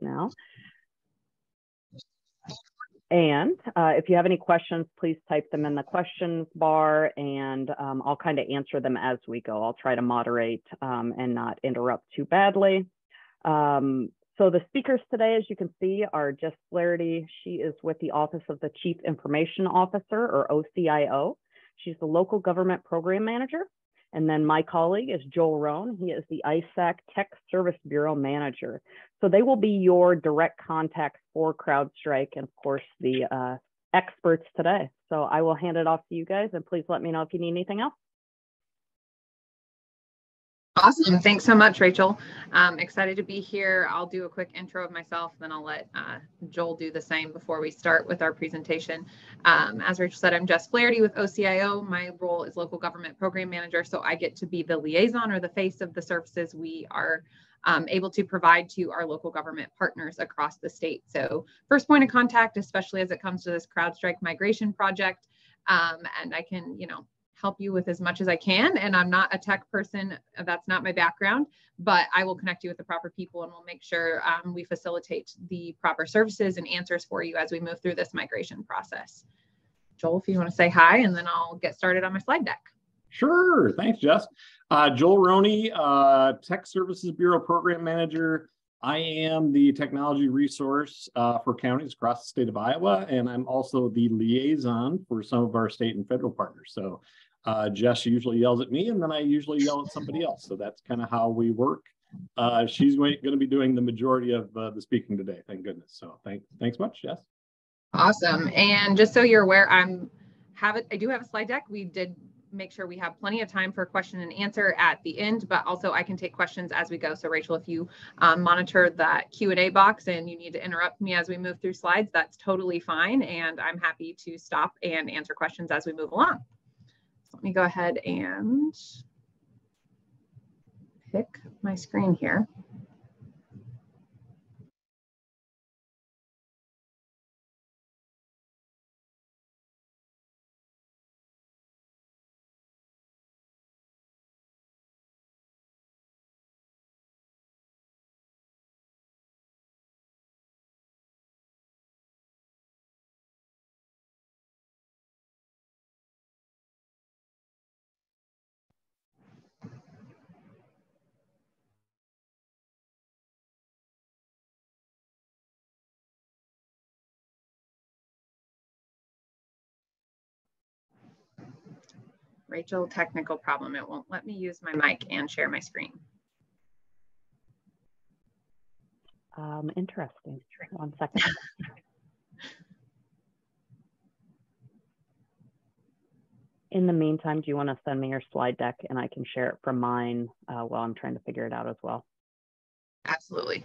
now. And if you have any questions, please type them in the questions bar, and I'll kind of answer them as we go. I'll try to moderate and not interrupt too badly. So the speakers today, as you can see, are Jess Flaherty. She is with the Office of the Chief Information Officer, or OCIO. She's the Local Government Program Manager. And then my colleague is Joel Rohn. He is the ISAC Tech Service Bureau Manager. So they will be your direct contacts for CrowdStrike and, of course, the experts today. So I will hand it off to you guys, and please let me know if you need anything else. Awesome. Thanks so much, Rachel. Excited to be here. I'll do a quick intro of myself, then I'll let Joel do the same before we start with our presentation. As Rachel said, I'm Jess Flaherty with OCIO. My role is Local Government Program Manager, so I get to be the liaison or the face of the services we are able to provide to our local government partners across the state. So first point of contact, especially as it comes to this CrowdStrike migration project, and I can, help you with as much as I can. And I'm not a tech person. That's not my background, but I will connect you with the proper people, and we'll make sure we facilitate the proper services and answers for you as we move through this migration process. Joel, if you want to say hi, and then I'll get started on my slide deck. Sure. Thanks, Jess. Joel Roney, Tech Services Bureau Program Manager. I am the technology resource for counties across the state of Iowa, and I'm also the liaison for some of our state and federal partners. So Jess usually yells at me, and then I usually yell at somebody else. So that's kind of how we work. She's going to be doing the majority of the speaking today, thank goodness. So thanks much, Jess. Awesome. And just so you're aware, I do have a slide deck. We did make sure we have plenty of time for question and answer at the end, but also I can take questions as we go. So Rachel, if you monitor that Q&A box and you need to interrupt me as we move through slides, that's totally fine. And I'm happy to stop and answer questions as we move along. So let me go ahead and pick my screen here. Rachel, technical problem. It won't let me use my mic and share my screen. Interesting. 1 second. In the meantime, do you want to send me your slide deck and I can share it from mine while I'm trying to figure it out as well? Absolutely.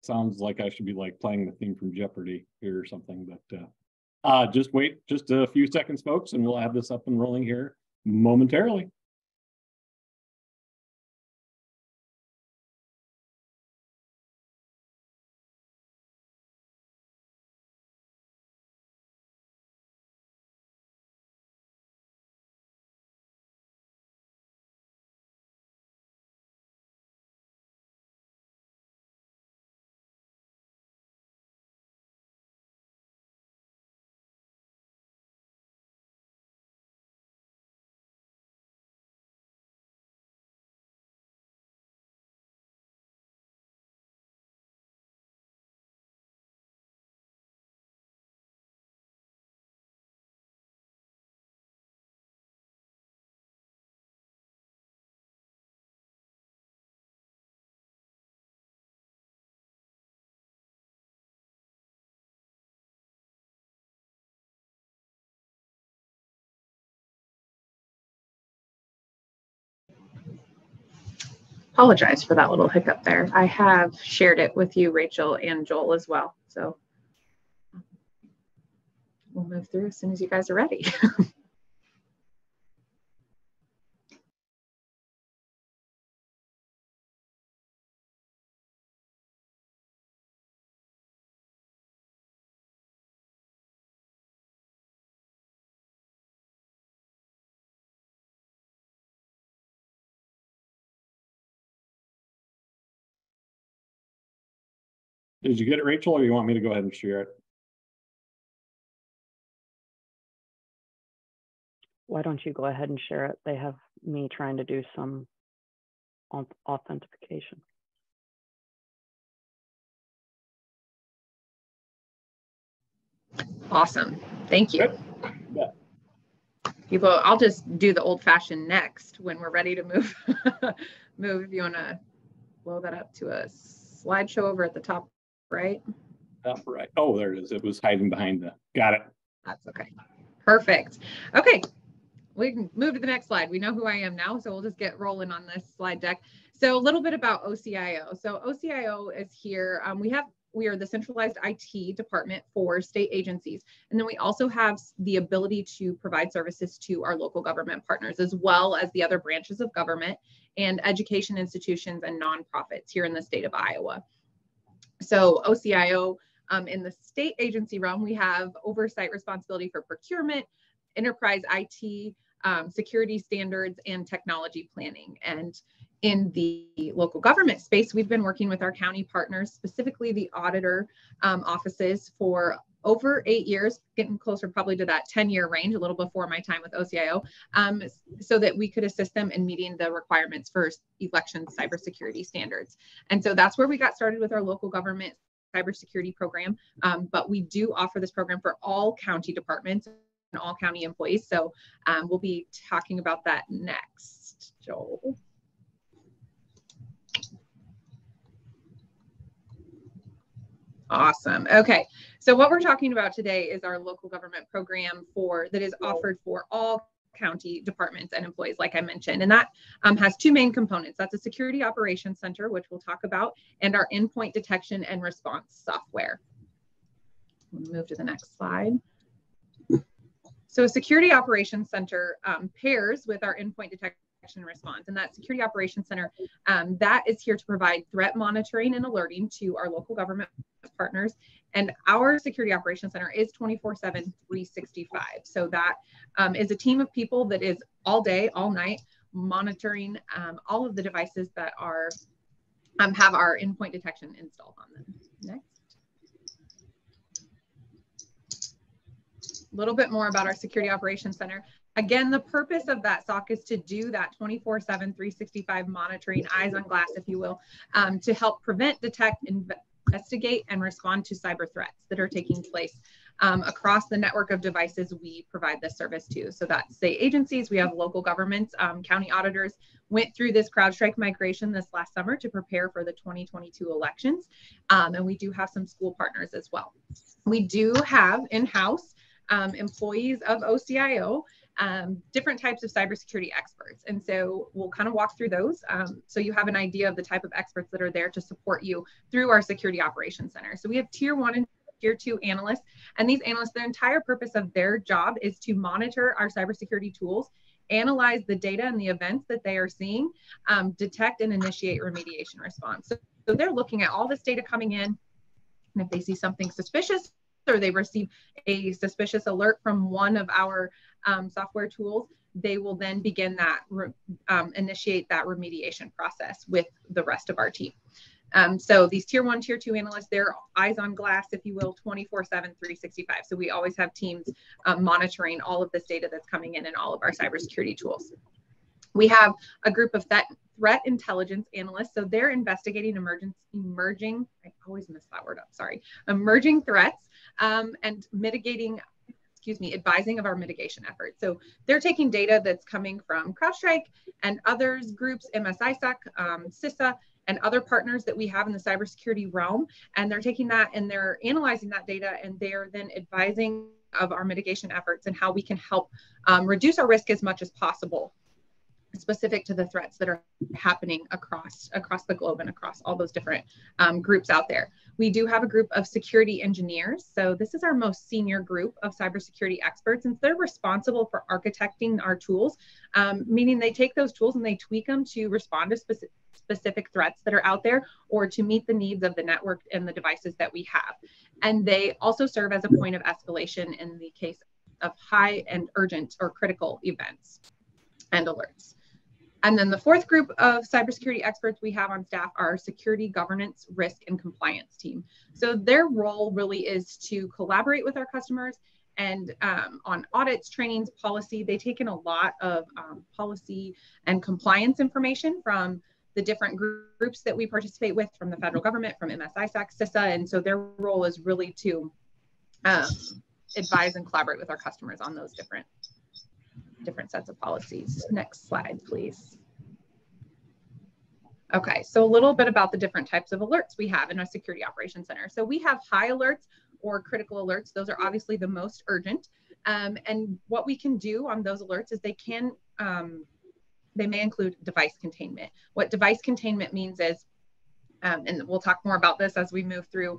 Sounds like I should be like playing the theme from Jeopardy here or something, but just wait just a few seconds, folks, and we'll have this up and rolling here momentarily. Apologize for that little hiccup there. I have shared it with you, Rachel and Joel, as well. So we'll move through as soon as you guys are ready. Did you get it, Rachel, or you want me to go ahead and share it? Why don't you go ahead and share it? They have me trying to do some authentication. Awesome. Thank you. Yeah. People, I'll just do the old-fashioned next when we're ready to move. If you want to blow that up to a slideshow over at the top right. Top right. Oh, there it is. It was hiding behind the. Got it. That's okay. Perfect. Okay. We can move to the next slide. We know who I am now, so we'll just get rolling on this slide deck. So a little bit about OCIO. So OCIO is here. We are the centralized IT department for state agencies. And then we also have the ability to provide services to our local government partners, as well as the other branches of government and education institutions and nonprofits here in the state of Iowa. So OCIO, in the state agency realm, we have oversight responsibility for procurement, enterprise IT, security standards, and technology planning. And in the local government space, we've been working with our county partners, specifically the auditor offices, for over 8 years, getting closer probably to that 10-year range, a little before my time with OCIO, so that we could assist them in meeting the requirements for election cybersecurity standards. And so that's where we got started with our local government cybersecurity program. But we do offer this program for all county departments and all county employees. So we'll be talking about that next, Joel. Awesome. Okay. So what we're talking about today is our local government program that is offered for all county departments and employees, like I mentioned. And that has two main components. That's a security operations center, which we'll talk about, and our endpoint detection and response software. We'll move to the next slide. So a security operations center pairs with our endpoint detection and response. And that security operations center, that is here to provide threat monitoring and alerting to our local government partners. And our security operations center is 24/7, 365. So that is a team of people that is all day, all night, monitoring all of the devices that are have our endpoint detection installed on them. Next. A little bit more about our security operations center. Again, the purpose of that SOC is to do that 24/7, 365 monitoring, eyes on glass, if you will, to help prevent, detect, investigate, and respond to cyber threats that are taking place across the network of devices we provide this service to. So that's state agencies, we have local governments, county auditors went through this Crowdstrike migration this last summer to prepare for the 2022 elections. And we do have some school partners as well. We do have in-house employees of OCIO, different types of cybersecurity experts. And so we'll kind of walk through those so you have an idea of the type of experts that are there to support you through our security operations center. So we have tier 1 and tier 2 analysts, and these analysts, their entire purpose of their job is to monitor our cybersecurity tools, analyze the data and the events that they are seeing, detect and initiate remediation response. So they're looking at all this data coming in, and if they see something suspicious, or they receive a suspicious alert from one of our software tools, they will then begin that, initiate that remediation process with the rest of our team. So these tier 1, tier 2 analysts, they're eyes on glass, if you will, 24/7, 365. So we always have teams monitoring all of this data that's coming in all of our cybersecurity tools. We have a group of threat intelligence analysts. So they're investigating emerging, I always mess that word up, sorry, emerging threats and mitigating, advising of our mitigation efforts. So they're taking data that's coming from Crowdstrike and others groups, MSISAC, CISA, and other partners that we have in the cybersecurity realm. And they're taking that and they're analyzing that data, and they're then advising of our mitigation efforts and how we can help reduce our risk as much as possible. specific to the threats that are happening across the globe and across all those different groups out there. We do have a group of security engineers. So this is our most senior group of cybersecurity experts, and they're responsible for architecting our tools, meaning they take those tools and they tweak them to respond to specific threats that are out there or to meet the needs of the network and the devices that we have. And they also serve as a point of escalation in the case of high and urgent or critical events and alerts. And then the fourth group of cybersecurity experts we have on staff are our security, governance, risk, and compliance team. So their role really is to collaborate with our customers and on audits, trainings, policy. They take in a lot of policy and compliance information from the different groups that we participate with, from the federal government, from MSISAC, CISA. And so their role is really to advise and collaborate with our customers on those different sets of policies. Next slide, please. Okay, so a little bit about the different types of alerts we have in our Security Operations Center. So we have high alerts or critical alerts. Those are obviously the most urgent. And what we can do on those alerts is they may include device containment. What device containment means is, and we'll talk more about this as we move through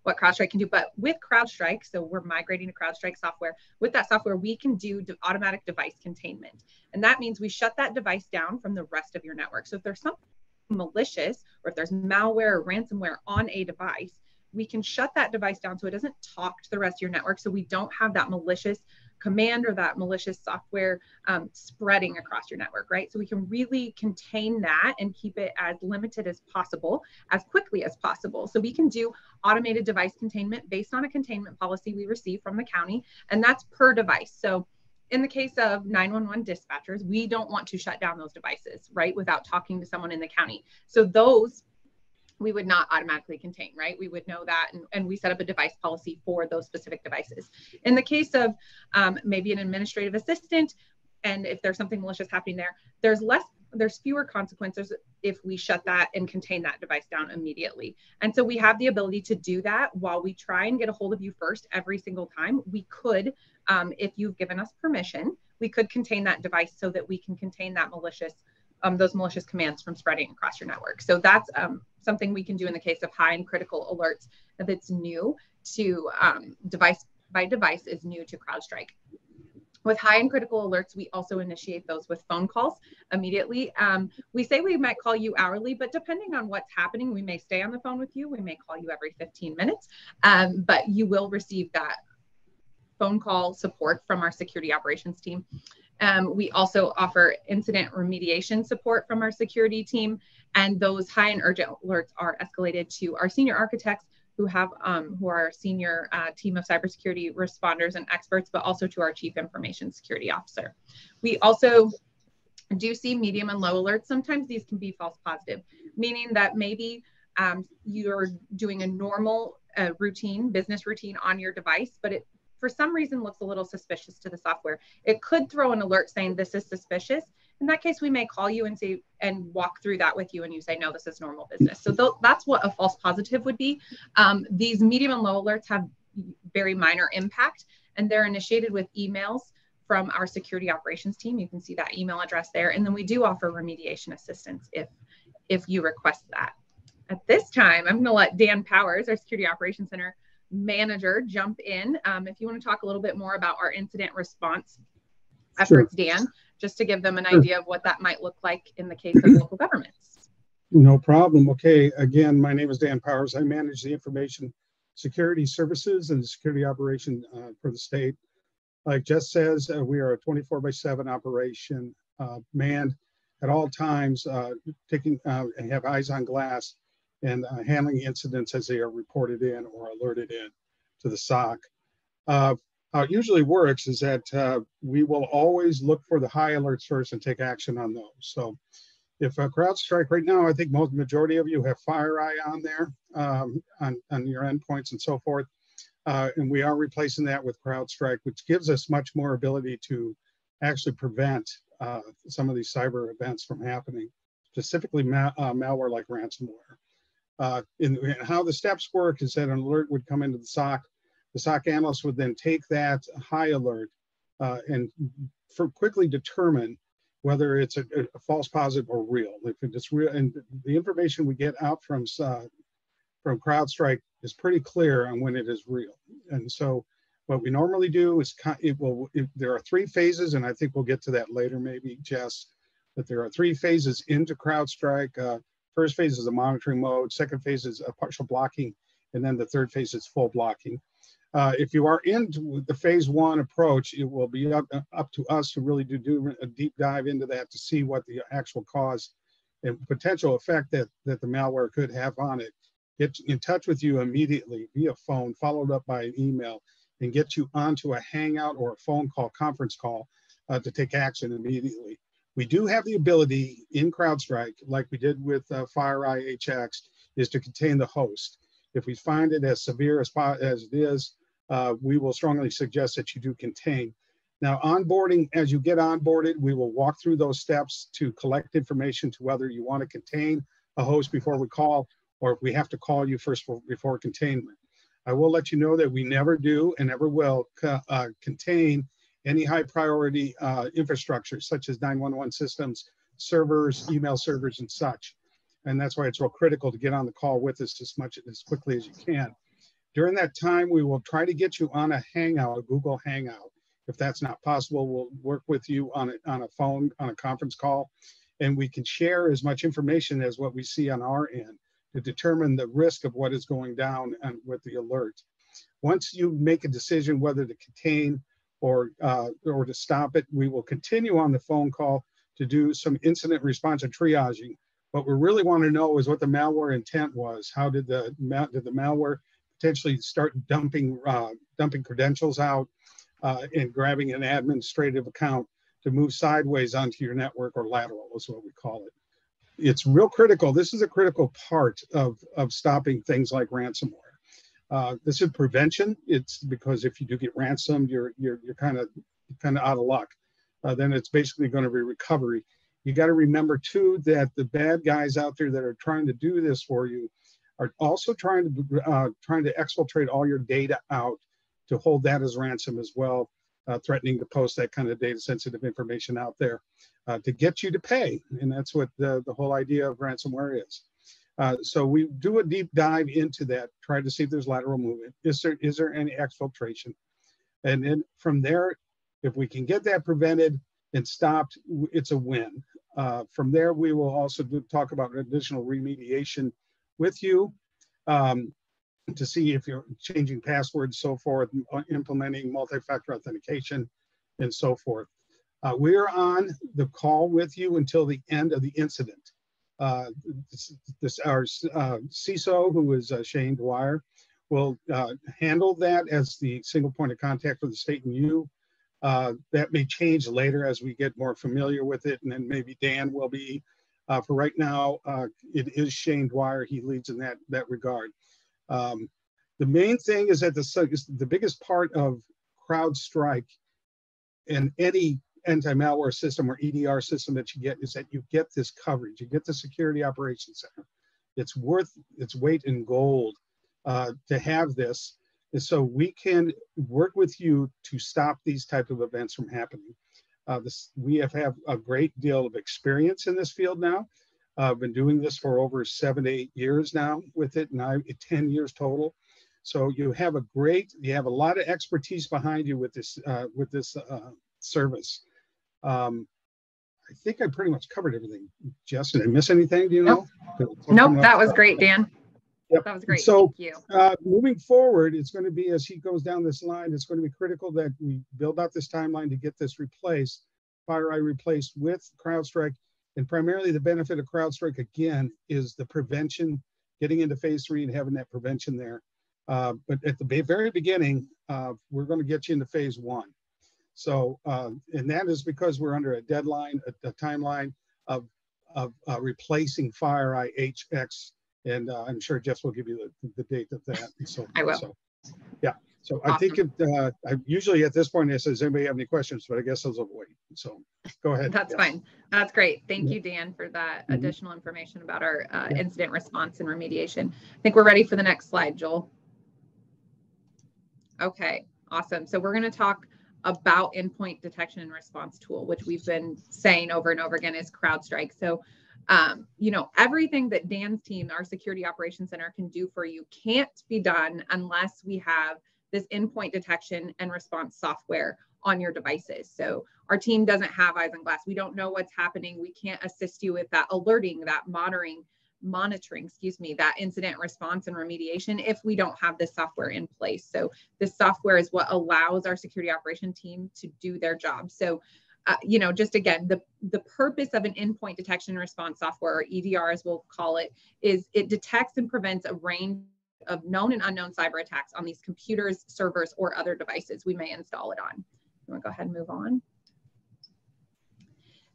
what Crowdstrike can do, but with Crowdstrike, so we're migrating to Crowdstrike software. With that software, we can do automatic device containment. And that means we shut that device down from the rest of your network. So if there's something malicious, or if there's malware or ransomware on a device, we can shut that device down so it doesn't talk to the rest of your network, so we don't have that malicious command or that malicious software spreading across your network, right? So we can really contain that and keep it as limited as possible, as quickly as possible. So we can do automated device containment based on a containment policy we receive from the county, and that's per device. So in the case of 911 dispatchers, we don't want to shut down those devices, right, without talking to someone in the county. So those we would not automatically contain, right? We would know that, and we set up a device policy for those specific devices. In the case of maybe an administrative assistant, and if there's something malicious happening there, there's fewer consequences if we shut that and contain that device down immediately. And so we have the ability to do that while we try and get a hold of you first every single time. We could, if you've given us permission, we could contain that device so that we can contain that those malicious commands from spreading across your network. So that's something we can do in the case of high and critical alerts that's new to device by device is new to Crowdstrike. With high and critical alerts, we also initiate those with phone calls immediately. We say we might call you hourly, but depending on what's happening, we may stay on the phone with you. We may call you every 15 minutes, but you will receive that phone call support from our security operations team. We also offer incident remediation support from our security team, and those high and urgent alerts are escalated to our senior architects who are our senior team of cybersecurity responders and experts, but also to our chief information security officer. We also do see medium and low alerts. Sometimes these can be false positive, meaning that maybe you're doing a normal business routine on your device, but it for some reason looks a little suspicious to the software. It could throw an alert saying this is suspicious. In that case, we may call you and walk through that with you, and you say, no, this is normal business. So that's what a false positive would be. These medium and low alerts have very minor impact, and they're initiated with emails from our security operations team. You can see that email address there. And then we do offer remediation assistance if you request that. At this time, I'm going to let Dan Powers, our Security Operations Center manager, jump in. If you want to talk a little bit more about our incident response efforts, sure. Dan, just to give them an idea of what that might look like in the case of local governments. No problem. Okay, again, my name is Dan Powers. I manage the information security services and the security operation for the state. Like Jess says, we are a 24/7 operation, manned at all times, and have eyes on glass and handling incidents as they are reported in or alerted in to the SOC. How it usually works is that we will always look for the high alerts first and take action on those. So if Crowdstrike right now, I think majority of you have FireEye on there, on your endpoints and so forth. And we are replacing that with Crowdstrike, which gives us much more ability to actually prevent some of these cyber events from happening, specifically malware like ransomware. And how the steps work is that an alert would come into the SOC. The SOC analyst would then take that high alert and quickly determine whether it's a false positive or real. If it's real, and the information we get out from CrowdStrike is pretty clear on when it is real. And so what we normally do is there are 3 phases, and I think we'll get to that later, maybe, Jess, that there are 3 phases into CrowdStrike. First phase is a monitoring mode, second phase is a partial blocking, and then the third phase is full blocking. If you are into the phase 1 approach, it will be up to us to really do a deep dive into that to see what the actual cause and potential effect that the malware could have on it. Get in touch with you immediately via phone, followed up by an email, and get you onto a hangout or a phone call, conference call, to take action immediately. We do have the ability in CrowdStrike, like we did with FireEye HX, is to contain the host. If we find it as severe as it is, we will strongly suggest that you do contain. Now, onboarding, as you get onboarded, we will walk through those steps to collect information to whether you want to contain a host before we call, or if we have to call you first before containment. I will let you know that we never do and never will contain any high priority infrastructure, such as 911 systems, servers, email servers, and such. And that's why it's real critical to get on the call with us as quickly as you can. During that time, we will try to get you on a Hangout, a Google Hangout. If that's not possible, we'll work with you on a phone, on a conference call, and we can share as much information as what we see on our end to determine the risk of what is going down and with the alert. Once you make a decision whether to contain or to stop it, we will continue on the phone call to do some incident response and triaging. What we really want to know is what the malware intent was. How did the malware potentially start dumping credentials out and grabbing an administrative account to move sideways onto your network, or lateral is what we call it. It's real critical. This is a critical part of stopping things like ransomware. This is prevention. It's because if you do get ransomed, you're kind of out of luck. Then it's basically going to be recovery. You got to remember too that the bad guys out there that are trying to do this for you are also trying to exfiltrate all your data out to hold that as ransom as well, threatening to post that kind of data sensitive information out there to get you to pay. And that's what the whole idea of ransomware is. So we do a deep dive into that, try to see if there's lateral movement. Is there any exfiltration? And then from there, if we can get that prevented and stopped, it's a win. From there, we will also talk about additional remediation with you to see if you're changing passwords, so forth, implementing multi-factor authentication, and so forth. We're on the call with you until the end of the incident. Our CISO, who is Shane Dwyer, will handle that as the single point of contact for the state and you. That may change later as we get more familiar with it, and then maybe Dan will be. For right now, it is Shane Dwyer. He leads in that regard. The main thing is that the biggest part of CrowdStrike and any anti-malware system or EDR system that you get is that you get this coverage. You get the Security Operations Center. It's worth its weight in gold to have this. And so we can work with you to stop these type of events from happening. We have a great deal of experience in this field now. I've been doing this for over 7 to 8 years now with it, and 10 years total. So you have a lot of expertise behind you with this service. I think I pretty much covered everything. Jess, did I miss anything? Do you know? Nope, that was great, Dan. Yep. That was great. So, thank you. Moving forward, it's going to be, as he goes down this line, it's going to be critical that we build out this timeline to get this replaced, FireEye replaced with CrowdStrike. And primarily the benefit of CrowdStrike, again, is the prevention, getting into phase 3 and having that prevention there. But at the very beginning, we're going to get you into phase 1. So, and that is because we're under a deadline, a timeline of replacing FireEye HX. And I'm sure Jess will give you the date of that. And so I will. So, yeah. So Awesome. I think I usually at this point, it says, anybody have any questions? But I guess I'll wait. So go ahead. That's fine. That's great. Thank you, Dan, for that additional information about our incident response and remediation. I think we're ready for the next slide, Joel. Okay, awesome. So we're going to talk about endpoint detection and response tool, which we've been saying over and over again is Crowdstrike. So, you know, everything that Dan's team, our Security Operations Center, can do for you can't be done unless we have this endpoint detection and response software on your devices. So our team doesn't have eyes and glass. We don't know what's happening. We can't assist you with that alerting, that monitoring, excuse me, that incident response and remediation if we don't have this software in place. So this software is what allows our security operation team to do their job. So, you know, just again, the purpose of an endpoint detection and response software, or EDR as we'll call it, is it detects and prevents a range of known and unknown cyber attacks on these computers, servers, or other devices we may install it on. You want to go ahead and move on?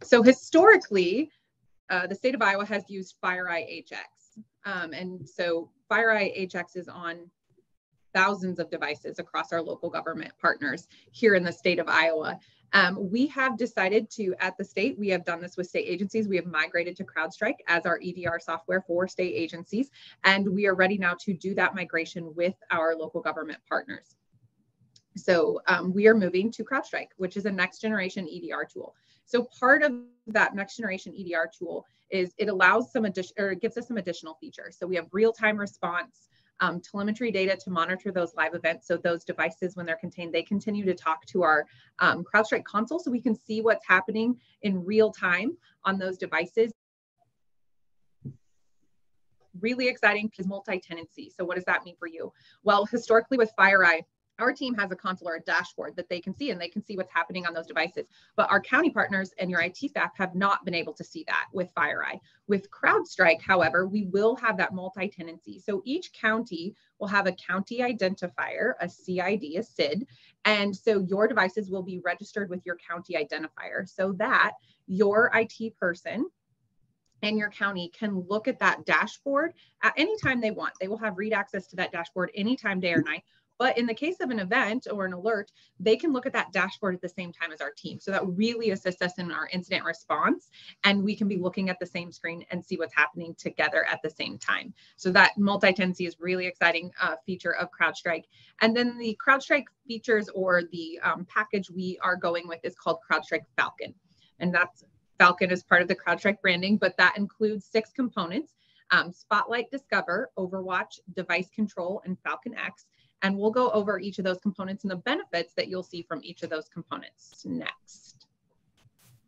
So historically, the state of Iowa has used FireEye HX. And so FireEye HX is on thousands of devices across our local government partners here in the state of Iowa. We have decided to, at the state, we have done this with state agencies. We have migrated to Crowdstrike as our EDR software for state agencies. And we are ready now to do that migration with our local government partners. So we are moving to Crowdstrike, which is a next generation EDR tool. So part of that next generation EDR tool is it allows some addition, or it gives us some additional features. So we have real-time response, telemetry data to monitor those live events. So those devices, when they're contained, they continue to talk to our Crowdstrike console, so we can see what's happening in real time on those devices. Really exciting is multi-tenancy. So what does that mean for you? Well, historically with FireEye, our team has a console or a dashboard that they can see, and they can see what's happening on those devices. But our county partners and your IT staff have not been able to see that with FireEye. With Crowdstrike, however, we will have that multi-tenancy. So each county will have a county identifier, a CID, a SID. And so your devices will be registered with your county identifier so that your IT person and your county can look at that dashboard at any time they want. They will have read access to that dashboard anytime, day or night. But in the case of an event or an alert, they can look at that dashboard at the same time as our team. So that really assists us in our incident response. And we can be looking at the same screen and see what's happening together at the same time. So that multi-tenancy is really exciting feature of Crowdstrike. And then the Crowdstrike features, or the package we are going with, is called Crowdstrike Falcon. And that's Falcon is part of the Crowdstrike branding, but that includes 6 components: Spotlight, Discover, Overwatch, Device Control, and Falcon X. And we'll go over each of those components and the benefits that you'll see from each of those components next.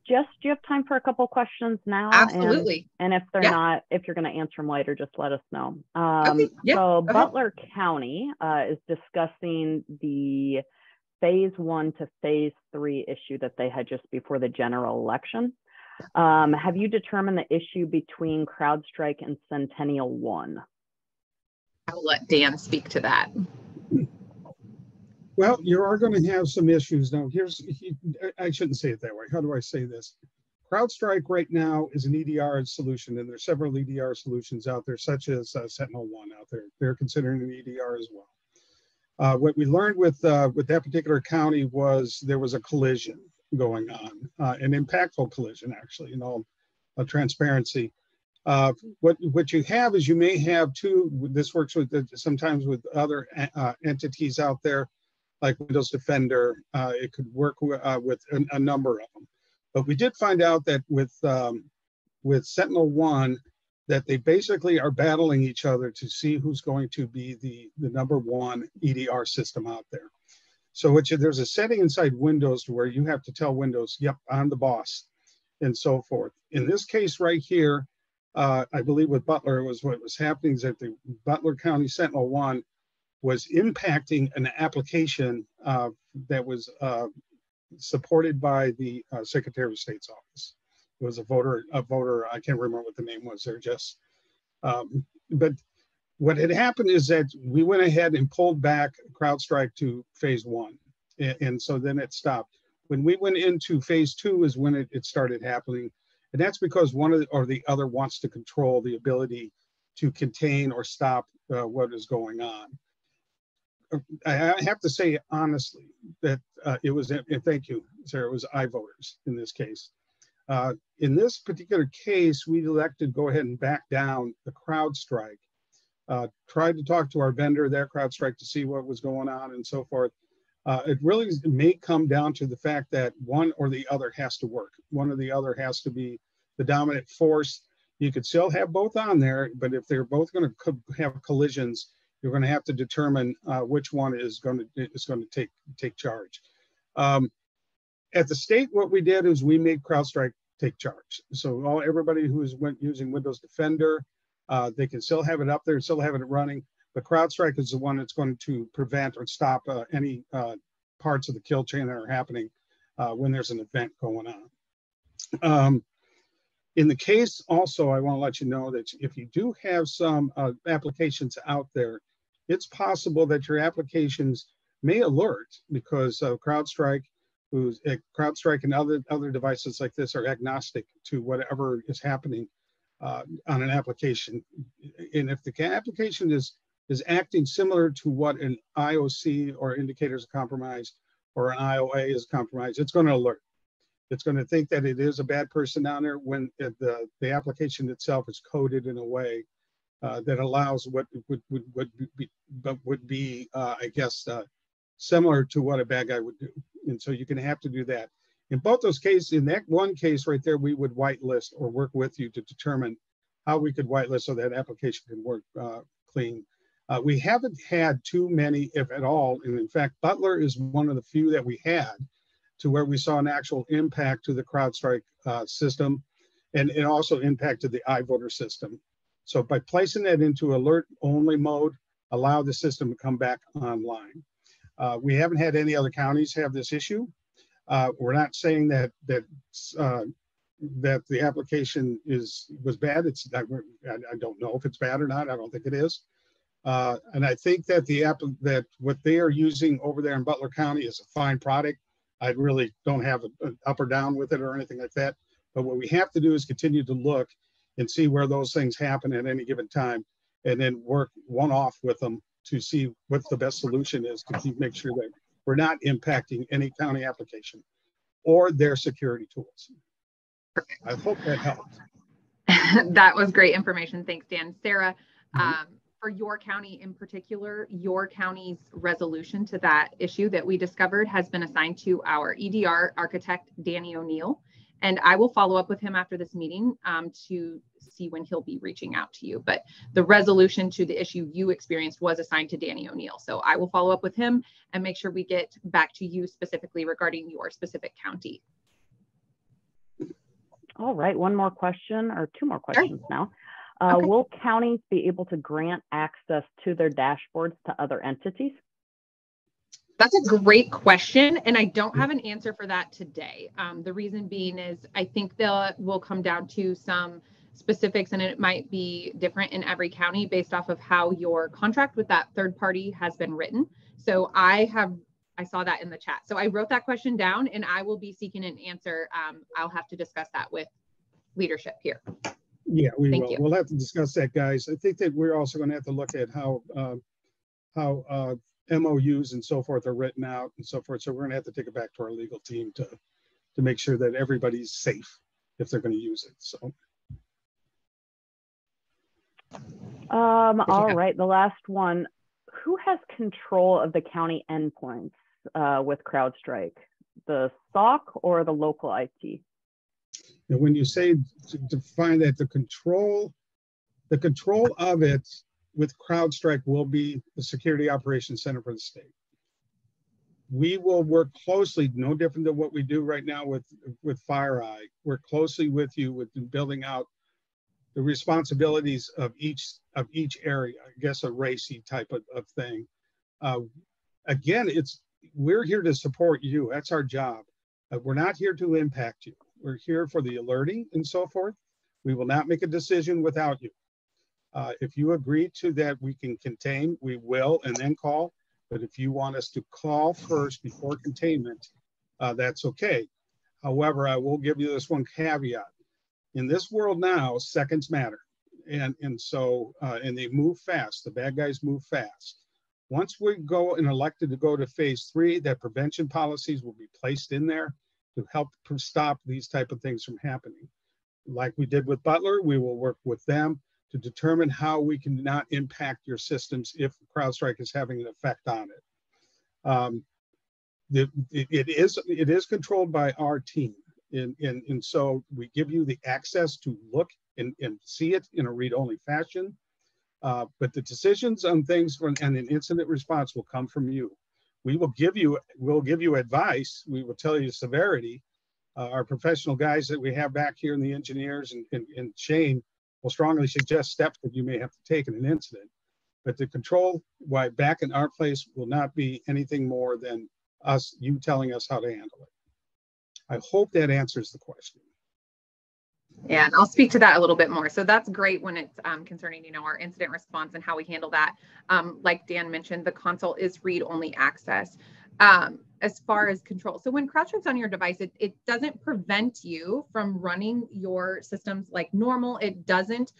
Jess, do you have time for a couple questions now? Absolutely. And if they're not, if you're going to answer them later, just let us know. Okay. Yeah, so Butler County is discussing the phase 1 to phase 3 issue that they had just before the general election. Have you determined the issue between Crowdstrike and Centennial 1? I'll let Dan speak to that. Well, you are going to have some issues. Now, I shouldn't say it that way. How do I say this? Crowdstrike right now is an EDR solution, and there's several EDR solutions out there, such as Sentinel-1 out there. They're considering an EDR as well. What we learned with that particular county was there was a collision going on, an impactful collision, actually, in all transparency. What you have is you may have two. This works with sometimes with other entities out there, like Windows Defender. It could work with a number of them. But we did find out that with Sentinel-1, that they basically are battling each other to see who's going to be the number one EDR system out there. So there's a setting inside Windows to where you have to tell Windows, yep, I'm the boss, and so forth. In this case right here, I believe with Butler, what was happening is that the Butler County Sentinel-1 was impacting an application that was supported by the Secretary of State's office. It was a voter, I can't remember what the name was there, Jess. But what had happened is that we went ahead and pulled back Crowdstrike to phase 1. And so then it stopped. When we went into phase 2 is when it started happening. And that's because one or the other wants to control the ability to contain or stop what is going on. I have to say honestly that it was, and thank you, Sarah, it was iVoters in this case. In this particular case, we elected to go ahead and back down the Crowdstrike. Tried to talk to our vendor there, Crowdstrike, to see what was going on and so forth. It really may come down to the fact that one or the other has to work. One or the other has to be the dominant force. You could still have both on there, but if they're both going to have collisions, you're going to have to determine which one is going to take charge. At the state, what we did is we made Crowdstrike take charge. So everybody who is using Windows Defender, they can still have it up there, still have it running. But Crowdstrike is the one that's going to prevent or stop any parts of the kill chain that are happening when there's an event going on. In the case also, I want to let you know that if you do have some applications out there, it's possible that your applications may alert because CrowdStrike and other devices like this are agnostic to whatever is happening on an application. And if the application is acting similar to what an IOC or indicators of compromise or an IOA is compromised, it's going to alert. It's going to think that it is a bad person down there when the application itself is coded in a way that allows what would be I guess, similar to what a bad guy would do. And so you're going to have to do that. In both those cases, in that one case right there, we would whitelist or work with you to determine how we could whitelist so that application can work clean. We haven't had too many, if at all. And in fact, Butler is one of the few that we had to where we saw an actual impact to the CrowdStrike system, and it also impacted the iVoter system. So by placing that into alert only mode, allow the system to come back online. We haven't had any other counties have this issue. We're not saying that the application was bad. I don't know if it's bad or not. I don't think it is. And I think that that what they are using over there in Butler County is a fine product. I really don't have an up or down with it or anything like that. But what we have to do is continue to look and see where those things happen at any given time, and then work one-off with them to see what the best solution is to make sure that we're not impacting any county application or their security tools. I hope that helped. That was great information. Thanks, Dan. Sarah, for your county in particular, your county's resolution to that issue that we discovered has been assigned to our EDR architect, Danny O'Neill. And I will follow up with him after this meeting to see when he'll be reaching out to you. But the resolution to the issue you experienced was assigned to Danny O'Neill. So I will follow up with him and make sure we get back to you specifically regarding your specific county. All right, one more question or two more questions now. Okay. Will counties be able to grant access to their dashboards to other entities? That's a great question, and I don't have an answer for that today. The reason being is I think will come down to some specifics, and it might be different in every county based off of how your contract with that third party has been written. So I saw that in the chat. So I wrote that question down, and I will be seeking an answer. I'll have to discuss that with leadership here. Yeah, we Thank will. you. We'll have to discuss that, guys. I think that we're also going to have to look at how MOUs and so forth are written out and so forth. So we're going to have to take it back to our legal team to make sure that everybody's safe if they're going to use it. So. All right, the last one. Who has control of the county endpoints with CrowdStrike? The SOC or the local IT? And when you say to define that, the control of it with CrowdStrike will be the Security Operations Center for the state. We will work closely, no different than what we do right now with FireEye. Work closely with you with building out the responsibilities of each area. I guess a racy type of thing. Again, we're here to support you. That's our job. We're not here to impact you. We're here for the alerting and so forth. We will not make a decision without you. If you agree to that, we can contain, we will, and then call. But if you want us to call first before containment, that's okay. However, I will give you this one caveat. In this world now, seconds matter. And they move fast. The bad guys move fast. Once we go and elected to go to phase 3, that prevention policies will be placed in there to help stop these type of things from happening. Like we did with Butler, we will work with them to determine how we can not impact your systems if CrowdStrike is having an effect on it. it is controlled by our team. And so we give you the access to look and see it in a read-only fashion. But the decisions on things and an incident response will come from you. We'll give you advice. We will tell you severity. Our professional guys that we have back here, and the engineers and Shane, will strongly suggest steps that you may have to take in an incident. But the control back in our place will not be anything more than you telling us how to handle it. I hope that answers the question. Yeah, and I'll speak to that a little bit more. So that's great when it's concerning, our incident response and how we handle that. Like Dan mentioned, the console is read-only access. As far as control. So when Crowdstrike's on your device, it doesn't prevent you from running your systems like normal. It doesn't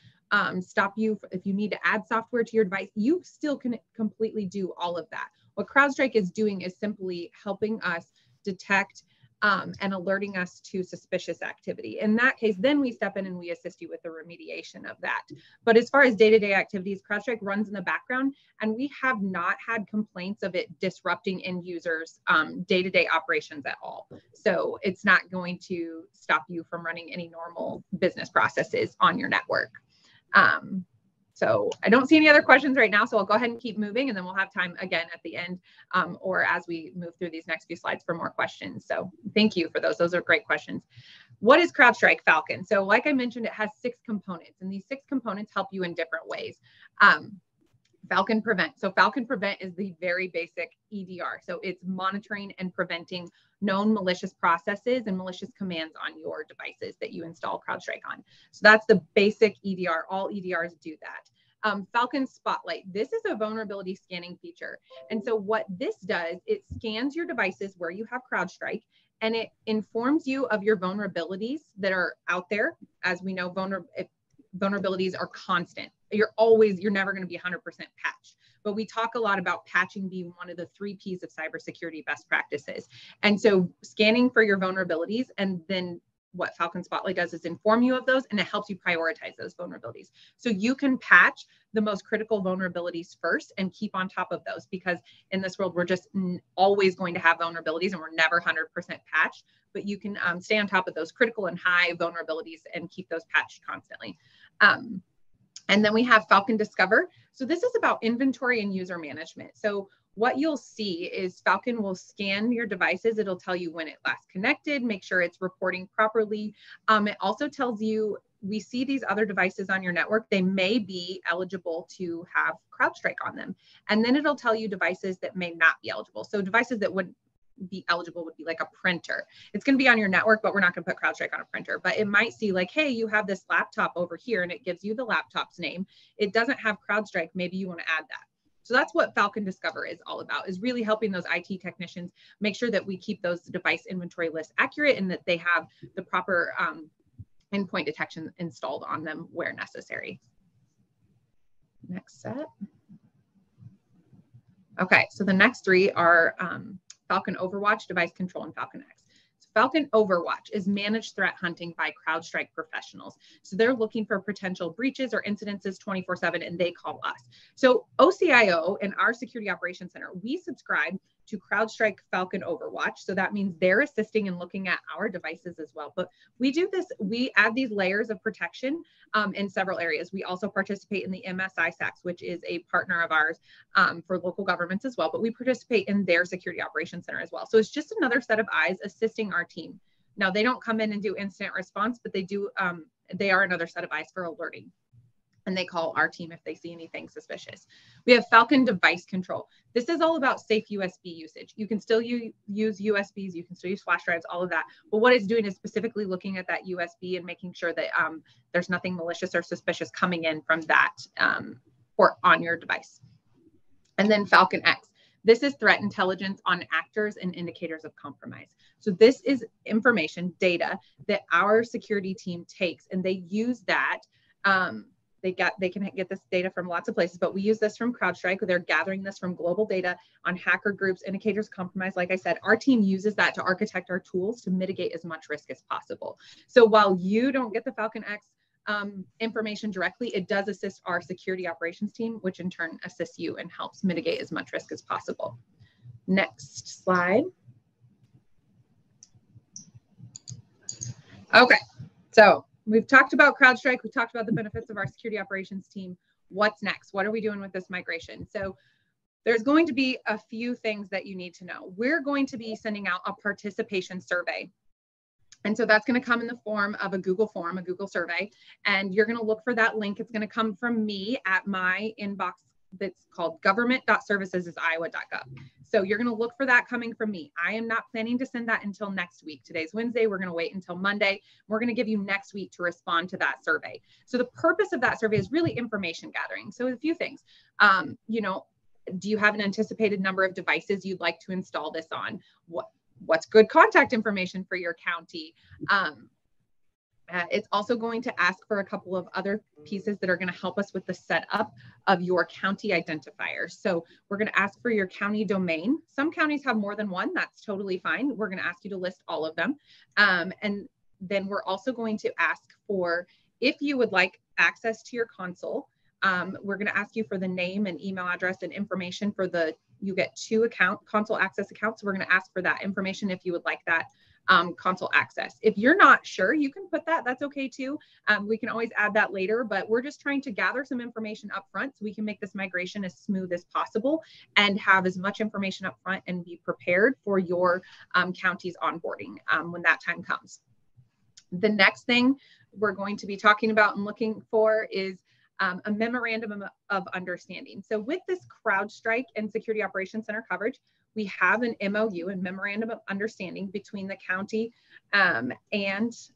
stop you if you need to add software to your device. You still can completely do all of that. What Crowdstrike is doing is simply helping us detect and alerting us to suspicious activity. In that case, then we step in and we assist you with the remediation of that. But as far as day-to-day activities, Crowdstrike runs in the background, and we have not had complaints of it disrupting end users' day-to-day operations at all. So it's not going to stop you from running any normal business processes on your network. So I don't see any other questions right now, so I'll go ahead and keep moving, and then we'll have time again at the end or as we move through these next few slides for more questions. So thank you for those. Those are great questions. What is CrowdStrike Falcon? So like I mentioned, it has 6 components, and these 6 components help you in different ways. Falcon Prevent. So Falcon Prevent is the very basic EDR. So it's monitoring and preventing known malicious processes and malicious commands on your devices that you install CrowdStrike on. So that's the basic EDR. All EDRs do that. Falcon Spotlight. This is a vulnerability scanning feature. And so what this does, it scans your devices where you have CrowdStrike, and it informs you of your vulnerabilities that are out there. As we know, vulnerabilities are constant. You're never going to be 100% patched. But we talk a lot about patching being one of the 3 Ps of cybersecurity best practices. And so scanning for your vulnerabilities, and then what Falcon Spotlight does is inform you of those, and it helps you prioritize those vulnerabilities. So you can patch the most critical vulnerabilities first and keep on top of those, because in this world, we're just always going to have vulnerabilities and we're never 100% patched, but you can stay on top of those critical and high vulnerabilities and keep those patched constantly. And then we have Falcon Discover. So this is about inventory and user management. So what you'll see is Falcon will scan your devices. It'll tell you when it last connected, make sure it's reporting properly. It also tells you, we see these other devices on your network, they may be eligible to have CrowdStrike on them. And then it'll tell you devices that may not be eligible. So devices that would be eligible would be like a printer. It's going to be on your network, but we're not going to put CrowdStrike on a printer. But it might see like, hey, you have this laptop over here, and it gives you the laptop's name. It doesn't have CrowdStrike. Maybe you want to add that. So that's what Falcon Discover is all about, is really helping those IT technicians make sure that we keep those device inventory lists accurate and that they have the proper endpoint detection installed on them where necessary. Next set. Okay, so the next 3 are Falcon Overwatch, Device Control, and Falcon X. So Falcon Overwatch is managed threat hunting by CrowdStrike professionals. So they're looking for potential breaches or incidences 24/7, and they call us. So OCIO in our Security Operations Center, we subscribe to CrowdStrike Falcon Overwatch. So that means they're assisting in looking at our devices as well. But we do this, we add these layers of protection in several areas. We also participate in the MSI SACS, which is a partner of ours for local governments as well. But we participate in their Security Operations Center as well. So it's just another set of eyes assisting our team. Now, they don't come in and do incident response, but they do. They are another set of eyes for alerting. And they call our team if they see anything suspicious. We have Falcon Device Control. This is all about safe USB usage. You can still use USBs, you can still use flash drives, all of that. But what it's doing is specifically looking at that USB and making sure that there's nothing malicious or suspicious coming in from that port on your device. And then Falcon X. This is threat intelligence on actors and indicators of compromise. So this is information, data that our security team takes, and they use that. They can get this data from lots of places, but we use this from CrowdStrike. They're gathering this from global data on hacker groups, indicators of compromise. Like I said, our team uses that to architect our tools to mitigate as much risk as possible. So while you don't get the Falcon X information directly, it does assist our security operations team, which in turn assists you and helps mitigate as much risk as possible. Next slide. Okay, so we've talked about CrowdStrike. We've talked about the benefits of our security operations team. What's next? What are we doing with this migration? So there's going to be a few things that you need to know. We're going to be sending out a participation survey. And so that's going to come in the form of a Google form, a Google survey. And you're going to look for that link. It's going to come from me at my inbox that's called government.services.iowa.gov. So you're going to look for that coming from me. I am not planning to send that until next week. Today's Wednesday. We're going to wait until Monday. We're going to give you next week to respond to that survey. So the purpose of that survey is really information gathering. So a few things, you know, do you have an anticipated number of devices you'd like to install this on? What's good contact information for your county? It's also going to ask for a couple of other pieces that are going to help us with the setup of your county identifier. So we're going to ask for your county domain. Some counties have more than one. That's totally fine. We're going to ask you to list all of them. And then we're also going to ask for, if you would like access to your console, we're going to ask you for the name and email address and information for you get 2 console access accounts. So we're going to ask for that information if you would like that console access. If you're not sure, you can put that. That's okay too. We can always add that later, but we're just trying to gather some information up front so we can make this migration as smooth as possible and have as much information up front and be prepared for your county's onboarding when that time comes. The next thing we're going to be talking about and looking for is a memorandum of understanding. So with this CrowdStrike and Security Operations Center coverage, we have an MOU and memorandum of understanding between the county and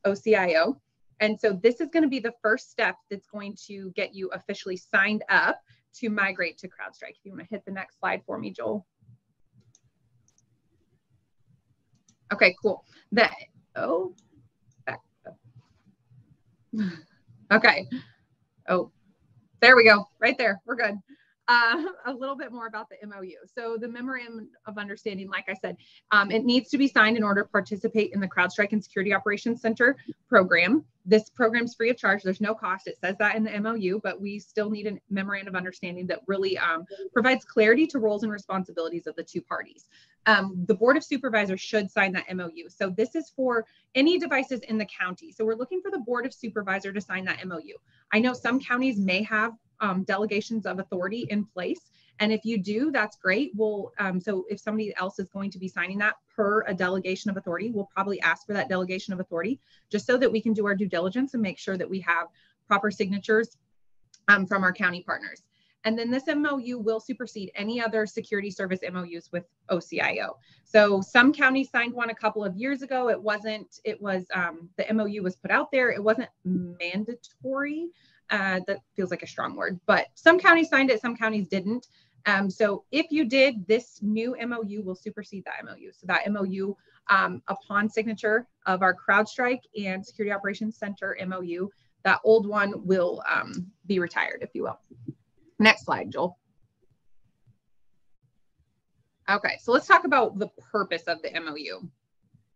OCIO. And so this is going to be the first step that's going to get you officially signed up to migrate to CrowdStrike. If you want to hit the next slide for me, Joel. Okay, cool. Back up. Okay. Oh, there we go. Right there. We're good. A little bit more about the MOU. So the memorandum of understanding, like I said, it needs to be signed in order to participate in the CrowdStrike and Security Operations Center program. This program is free of charge. There's no cost. It says that in the MOU, but we still need a memorandum of understanding that really provides clarity to roles and responsibilities of the two parties. The Board of Supervisors should sign that MOU. So this is for any devices in the county. So we're looking for the Board of Supervisors to sign that MOU. I know some counties may have delegations of authority in place. And if you do, that's great. We'll, so if somebody else is going to be signing that per a delegation of authority, we'll probably ask for that delegation of authority just so that we can do our due diligence and make sure that we have proper signatures from our county partners. And then this MOU will supersede any other security service MOUs with OCIO. So some counties signed one a couple of years ago. It was, the MOU was put out there. It wasn't mandatory. That feels like a strong word, but some counties signed it, some counties didn't. So if you did, this new MOU will supersede that MOU. So that MOU, upon signature of our CrowdStrike and Security Operations Center MOU, that old one will be retired, if you will. Next slide, Joel. Okay, so let's talk about the purpose of the MOU.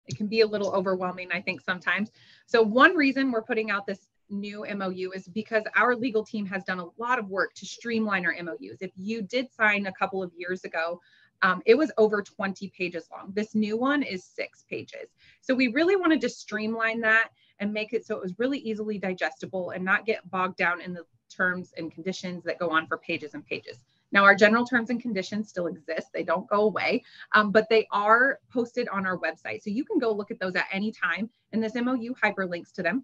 It can be a little overwhelming, I think, sometimes. So one reason we're putting out this new MOU is because our legal team has done a lot of work to streamline our MOUs. If you did sign a couple of years ago, it was over 20 pages long. This new one is 6 pages. So we really wanted to streamline that and make it so it was really easily digestible and not get bogged down in the terms and conditions that go on for pages and pages. Now, our general terms and conditions still exist. They don't go away, but they are posted on our website. So you can go look at those at any time, and this MOU hyperlinks to them.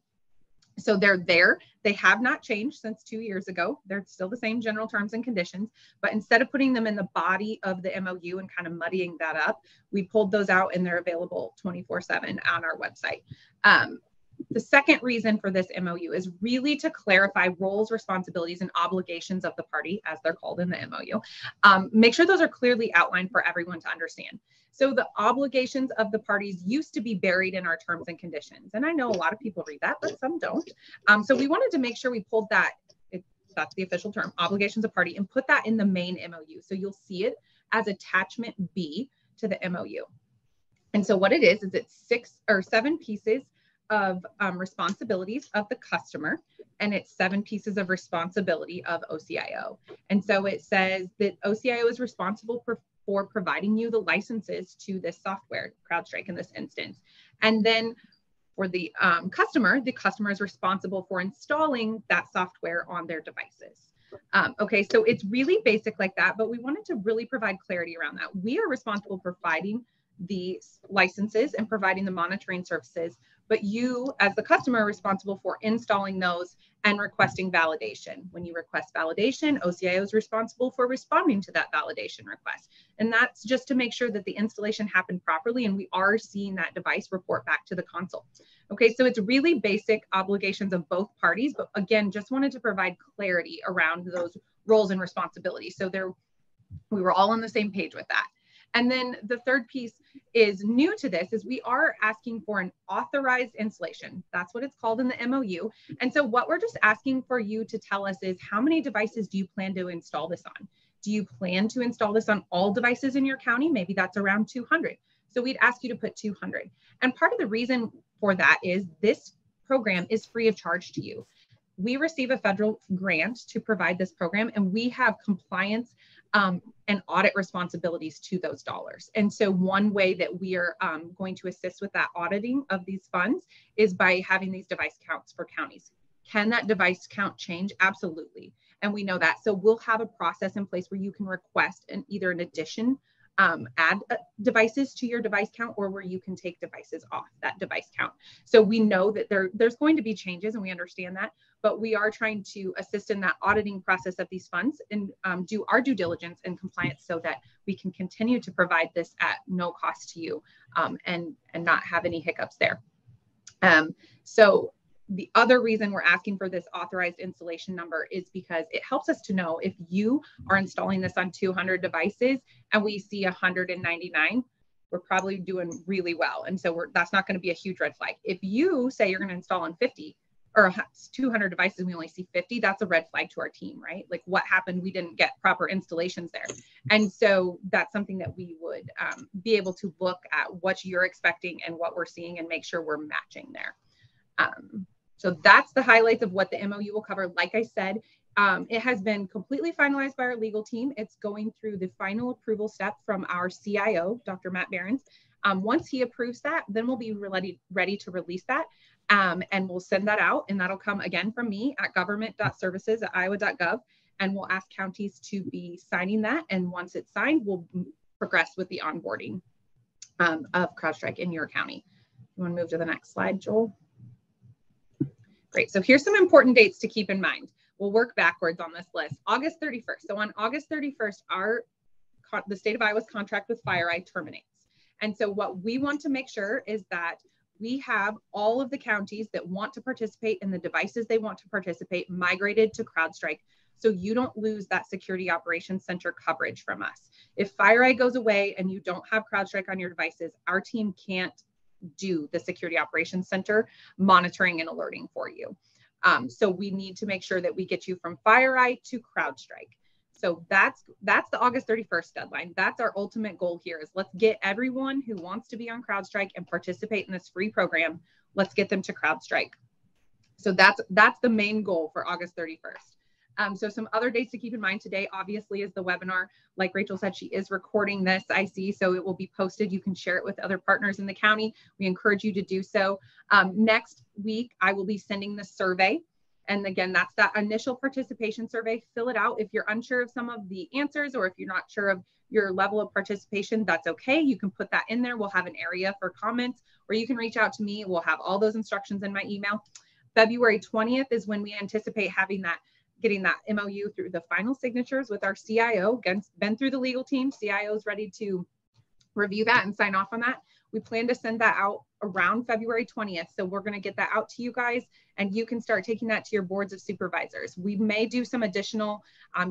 So they're there. They have not changed since 2 years ago. They're still the same general terms and conditions, but instead of putting them in the body of the MOU and kind of muddying that up, we pulled those out and they're available 24/7 on our website. The second reason for this MOU is really to clarify roles, responsibilities, and obligations of the party, as they're called in the MOU. Make sure those are clearly outlined for everyone to understand. So the obligations of the parties used to be buried in our terms and conditions. And I know a lot of people read that, but some don't. So we wanted to make sure we pulled that, that's the official term, obligations of party, and put that in the main MOU. So you'll see it as attachment B to the MOU. And so what it is it's 6 or 7 pieces of responsibilities of the customer, and it's 7 pieces of responsibility of OCIO. And so it says that OCIO is responsible for providing you the licenses to this software, CrowdStrike in this instance. And then For the customer is responsible for installing that software on their devices. Okay, so it's really basic like that, but we wanted to really provide clarity around that. We are responsible for providing the licenses and providing the monitoring services, but you as the customer are responsible for installing those and requesting validation. When you request validation, OCIO is responsible for responding to that validation request. And that's just to make sure that the installation happened properly and we are seeing that device report back to the console. Okay, so it's really basic obligations of both parties, but again, just wanted to provide clarity around those roles and responsibilities. So we were all on the same page with that. And then the third piece is new to this is we are asking for an authorized installation. That's what it's called in the MOU. And so what we're just asking for you to tell us is how many devices do you plan to install this on? Do you plan to install this on all devices in your county? Maybe that's around 200. So we'd ask you to put 200. And part of the reason for that is this program is free of charge to you. We receive a federal grant to provide this program, and we have compliance and audit responsibilities to those dollars. And so one way that we are going to assist with that auditing of these funds is by having these device counts for counties. Can that device count change? Absolutely. And we know that. So we'll have a process in place where you can request either an addition, add devices to your device count, or where you can take devices off that device count. So we know that there's going to be changes, and we understand that, but we are trying to assist in that auditing process of these funds and do our due diligence and compliance so that we can continue to provide this at no cost to you and not have any hiccups there. So the other reason we're asking for this authorized installation number is because it helps us to know if you are installing this on 200 devices and we see 199, we're probably doing really well. And so that's not going to be a huge red flag. If you say you're going to install on 50 or 200 devices, we only see 50, that's a red flag to our team, right? Like what happened? We didn't get proper installations there. And so that's something that we would be able to look at what you're expecting and what we're seeing and make sure we're matching there. So that's the highlights of what the MOU will cover. Like I said, it has been completely finalized by our legal team. It's going through the final approval step from our CIO, Dr. Matt Behrens. Once he approves that, then we'll be ready to release that. And we'll send that out, and that'll come again from me at government.services@iowa.gov. And we'll ask counties to be signing that. And once it's signed, we'll progress with the onboarding of Crowdstrike in your county. You want to move to the next slide, Joel? Great. So here's some important dates to keep in mind. We'll work backwards on this list. August 31st. So on August 31st, the state of Iowa's contract with FireEye terminates. And so what we want to make sure is that we have all of the counties that want to participate in the devices they want to participate migrated to Crowdstrike, so you don't lose that security operations center coverage from us. If FireEye goes away and you don't have Crowdstrike on your devices, our team can't do the security operations center monitoring and alerting for you. So we need to make sure that we get you from FireEye to Crowdstrike. So that's the August 31st deadline. That's our ultimate goal here is let's get everyone who wants to be on Crowdstrike and participate in this free program. Let's get them to Crowdstrike. So that's the main goal for August 31st. So some other dates to keep in mind today, obviously, is the webinar. Like Rachel said, she is recording this, I see, so it will be posted. You can share it with other partners in the county. We encourage you to do so. Next week, I will be sending the survey. And again, that's that initial participation survey. Fill it out. If you're unsure of some of the answers or if you're not sure of your level of participation, that's okay. You can put that in there. We'll have an area for comments, or you can reach out to me. We'll have all those instructions in my email. February 20th is when we anticipate getting that MOU through the final signatures with our CIO. Again, been through the legal team. CIO is ready to review that and sign off on that. We plan to send that out around February 20th. So we're going to get that out to you guys, and you can start taking that to your boards of supervisors. We may do some additional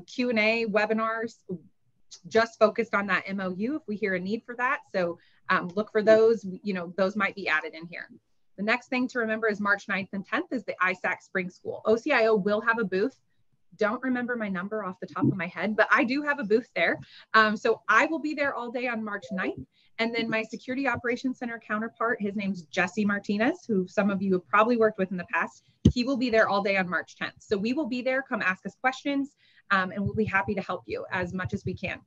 Q&A webinars just focused on that MOU if we hear a need for that. So look for those, those might be added in here. The next thing to remember is March 9th and 10th is the ISAC Spring School. OCIO will have a booth. Don't remember my number off the top of my head, but I do have a booth there. So I will be there all day on March 9th. And then my Security Operations Center counterpart, his name's Jesse Martinez, who some of you have probably worked with in the past. He will be there all day on March 10th. So we will be there. Come ask us questions, and we'll be happy to help you as much as we can.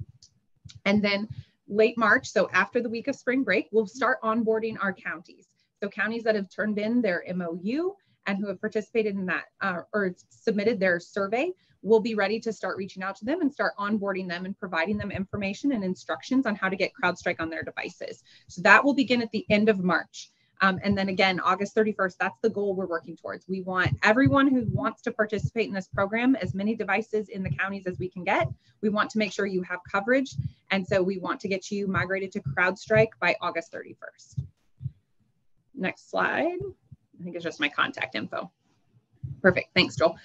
And then late March, so after the week of spring break, we'll start onboarding our counties. So counties that have turned in their MOU and who have participated in that or submitted their survey will be ready to start reaching out to them and start onboarding them and providing them information and instructions on how to get CrowdStrike on their devices. So that will begin at the end of March. And then again, August 31st, that's the goal we're working towards. We want everyone who wants to participate in this program, as many devices in the counties as we can get. We want to make sure you have coverage. And so we want to get you migrated to CrowdStrike by August 31st. Next slide. I think it's just my contact info. Perfect. Thanks, Joel.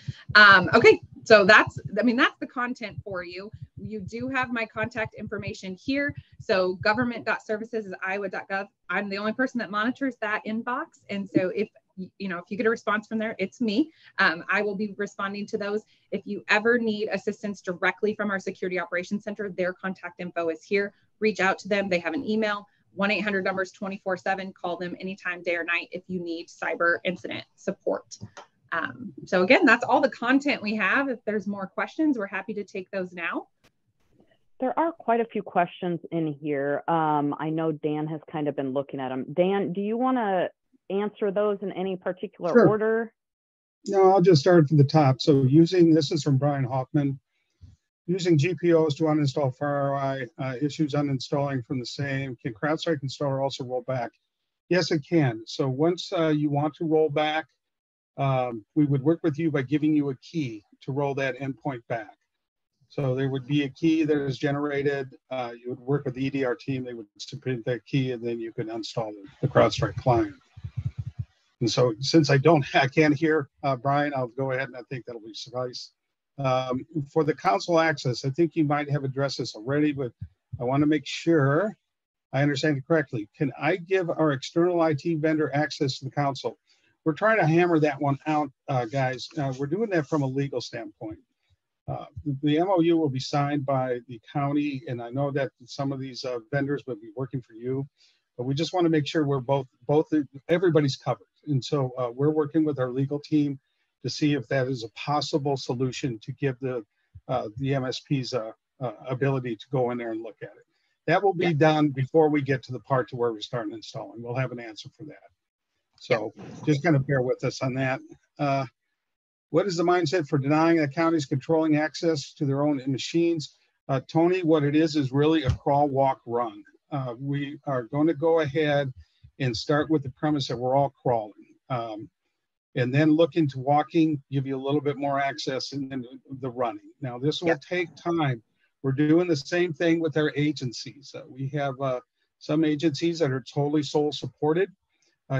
Okay, so that's the content for you. You do have my contact information here. So government.services is iowa.gov. I'm the only person that monitors that inbox. And so if you get a response from there, it's me. I will be responding to those. If you ever need assistance directly from our Security Operations Center, their contact info is here. Reach out to them. They have an email. 1-800 numbers 24/7. Call them anytime, day or night, if you need cyber incident support. So again, that's all the content we have. If there's more questions, we're happy to take those now. There are quite a few questions in here. I know Dan has kind of been looking at them. Dan, do you want to answer those in any particular order? No, I'll just start from the top. So this is from Brian Hoffman. Using GPOs to uninstall FireEye, issues uninstalling from the same. Can CrowdStrike installer also roll back? Yes, it can. So once you want to roll back, we would work with you by giving you a key to roll that endpoint back. So there would be a key that is generated. You would work with the EDR team. They would submit that key, and then you could install the CrowdStrike client. And so since I can't hear Brian, I'll go ahead and I think that'll be suffice. For the council access, I think you might have addressed this already, but I want to make sure I understand it correctly. Can I give our external IT vendor access to the council? We're trying to hammer that one out, guys. We're doing that from a legal standpoint. The MOU will be signed by the county, and I know that some of these vendors will be working for you, but we just want to make sure we're everybody's covered. And so we're working with our legal team to see if that is a possible solution to give the MSPs ability to go in there and look at it. That will be done before we get to the part to where we're starting installing. We'll have an answer for that. So just kind of bear with us on that. What is the mindset for denying the counties controlling access to their own machines? Tony, what it is really a crawl, walk, run. We are going to go ahead and start with the premise that we're all crawling. And then look into walking, give you a little bit more access, and then the running. Now, this will take time. We're doing the same thing with our agencies. We have some agencies that are totally sole supported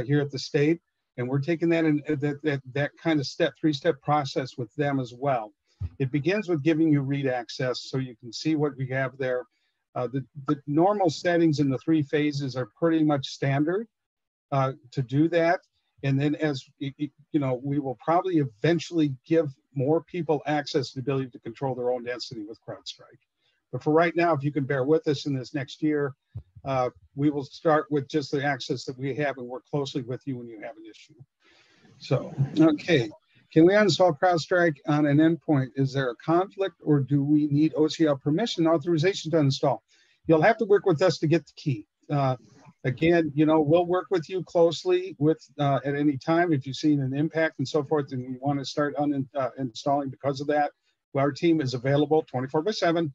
here at the state, and we're taking that in that kind of three-step process with them as well. It begins with giving you read access so you can see what we have there. The normal settings in the 3 phases are pretty much standard to do that. And then as we will probably eventually give more people access to the ability to control their own density with CrowdStrike. But for right now, if you can bear with us in this next year, we will start with just the access that we have and work closely with you when you have an issue. So, okay. Can we uninstall CrowdStrike on an endpoint? Is there a conflict, or do we need OCIO permission authorization to install? You'll have to work with us to get the key. Again, we'll work with you closely at any time if you've seen an impact and so forth, and you want to start installing because of that. Our team is available 24/7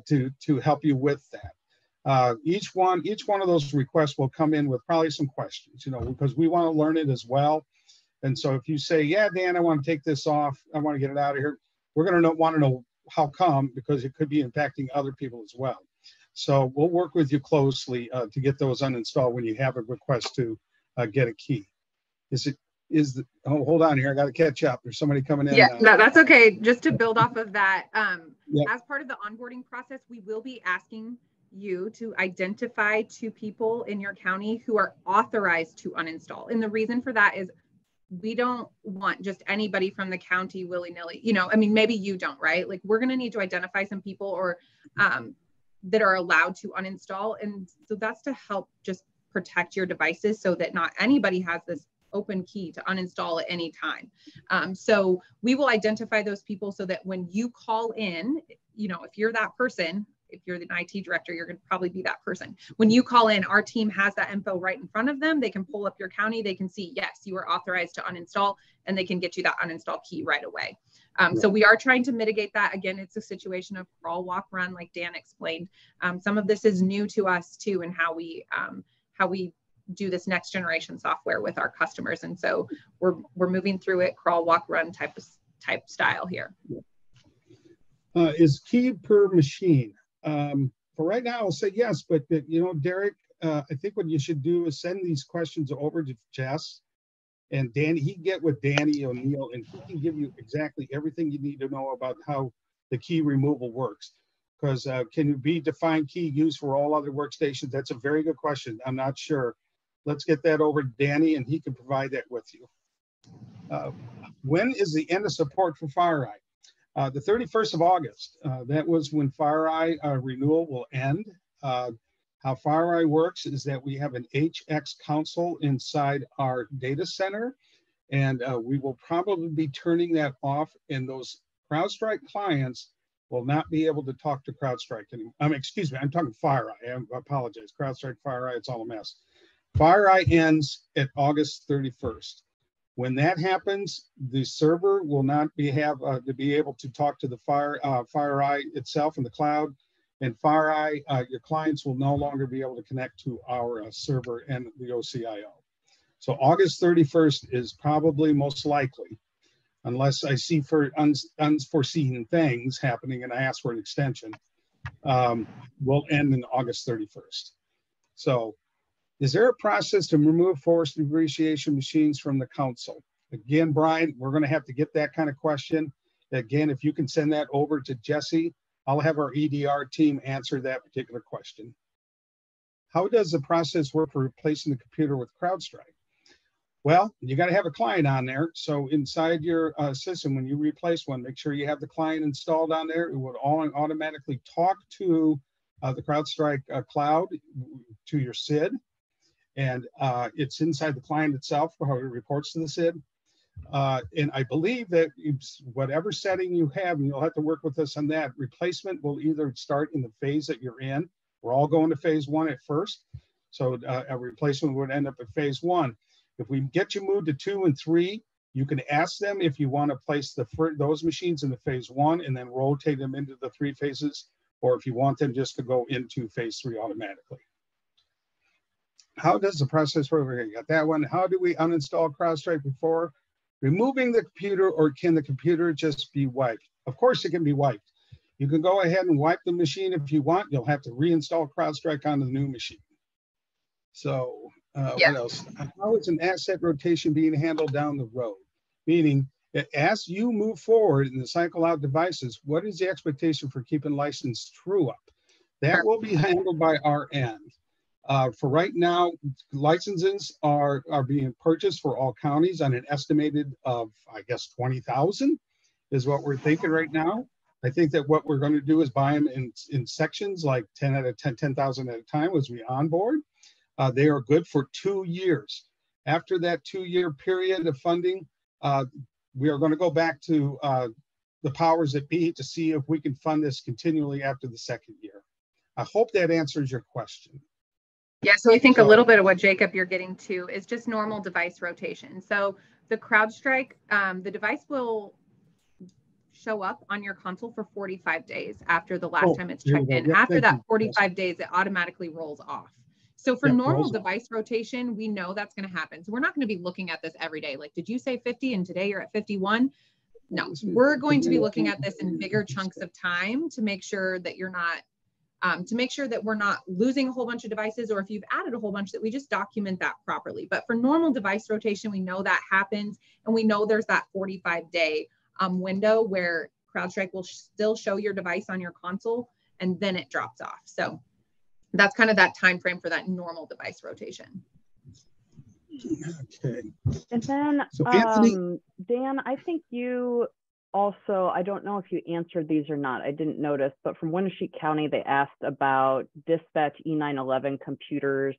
to help you with that. Each one of those requests will come in with probably some questions, because we want to learn it as well. And so if you say, yeah, Dan, I want to take this off, I want to get it out of here, we're going to want to know how come, because it could be impacting other people as well. So we'll work with you closely to get those uninstalled when you have a request to get a key. Hold on here, I got to catch up. There's somebody coming in. Yeah, that's okay. Just to build off of that, as part of the onboarding process, we will be asking you to identify 2 people in your county who are authorized to uninstall. And the reason for that is we don't want just anybody from the county willy-nilly, maybe you don't, right? Like, we're going to need to identify some people or that are allowed to uninstall. And so that's to help just protect your devices so that not anybody has this open key to uninstall at any time. So we will identify those people so that when you call in, if you're that person, if you're the IT director, you're going to probably be that person. When you call in, our team has that info right in front of them. They can pull up your county. They can see, yes, you are authorized to uninstall, and they can get you that uninstall key right away. So we are trying to mitigate that. Again, it's a situation of crawl, walk, run, like Dan explained. Some of this is new to us too, and how we do this next generation software with our customers. And so we're moving through it, crawl, walk, run type style here. Is key per machine? For right now, I'll say yes, but you know, Derek, I think what you should do is send these questions over to Jess and Danny. He can get with Danny O'Neill, and he can give you exactly everything you need to know about how the key removal works. Because can you be defined key used for all other workstations? That's a very good question. I'm not sure. Let's get that over to Danny, and he can provide that with you. When is the end of support for FireEye? The 31st of August. That was when FireEye renewal will end. How FireEye works is that we have an HX console inside our data center, and we will probably be turning that off, and those CrowdStrike clients will not be able to talk to CrowdStrike anymore. Excuse me, I'm talking FireEye. I apologize. CrowdStrike, FireEye, it's all a mess. FireEye ends at August 31st. When that happens, the server will not be able to talk to the FireEye itself in the cloud, and FireEye, your clients will no longer be able to connect to our server and the OCIO. So August 31st is probably most likely, unless I see for unforeseen things happening and I ask for an extension, will end in August 31st. So is there a process to remove forced depreciation machines from the council? Again, Brian, we're going to have to get that kind of question. Again, if you can send that over to Jesse, I'll have our EDR team answer that particular question. How does the process work for replacing the computer with CrowdStrike? Well, you got to have a client on there. So inside your system, when you replace one, make sure you have the client installed on there. It would automatically talk to the CrowdStrike cloud, to your SID. And it's inside the client itself, how it reports to the SID. And I believe that whatever setting you have, and you'll have to work with us on that, replacement will either start in the phase that you're in. We're all going to phase 1 at first. So a replacement would end up at phase 1. If we get you moved to 2 and 3, you can ask them if you want to place those machines in the phase 1 and then rotate them into the 3 phases, or if you want them just to go into phase 3 automatically. How does the process work? Okay, got that one. How do we uninstall CrowdStrike before removing the computer, or can the computer just be wiped? Of course it can be wiped. You can go ahead and wipe the machine if you want. You'll have to reinstall CrowdStrike on the new machine. So what else? How is an asset rotation being handled down the road? Meaning, as you move forward in the cycle out devices, what is the expectation for keeping license true up? That will be handled by our end. For right now, licenses are being purchased for all counties on an estimated of, I guess, 20,000 is what we're thinking right now. I think that what we're going to do is buy them in sections, like 10,000 at a time as we onboard. They are good for 2 years. After that 2-year period of funding, we are going to go back to the powers that be to see if we can fund this continually after the 2nd year. I hope that answers your question. Yeah, so I think a little bit of what, Jacob, you're getting to is just normal device rotation. So the CrowdStrike, the device will show up on your console for 45 days after the last time it's checked in. After that 45 days, it automatically rolls off. So for normal device rotation, we know that's going to happen. So we're not going to be looking at this every day. Like, did you say 50 and today you're at 51? No, we're going to be looking at this in bigger chunks of time to make sure that you're not we're not losing a whole bunch of devices, or if you've added a whole bunch, that we just document that properly. But for normal device rotation, we know that happens, and we know there's that 45-day window where CrowdStrike will still show your device on your console, and then it drops off. So that's kind of that time frame for that normal device rotation. Okay. And then, so Anthony, Dan, I think you also, I don't know if you answered these or not, I didn't notice, but from Wenatchee County, they asked about dispatch E911 computers,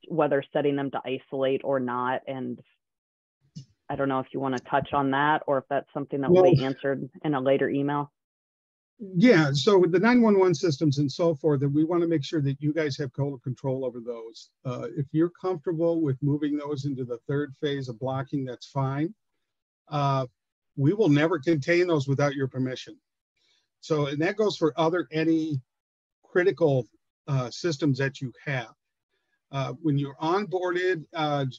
whether setting them to isolate or not. And I don't know if you want to touch on that, or if that's something that will be answered in a later email. Yeah, so with the 911 systems and so forth, that we want to make sure that you guys have total control over those. If you're comfortable with moving those into the third phase of blocking, that's fine. We will never contain those without your permission. So, and that goes for any critical systems that you have. When you're onboarded,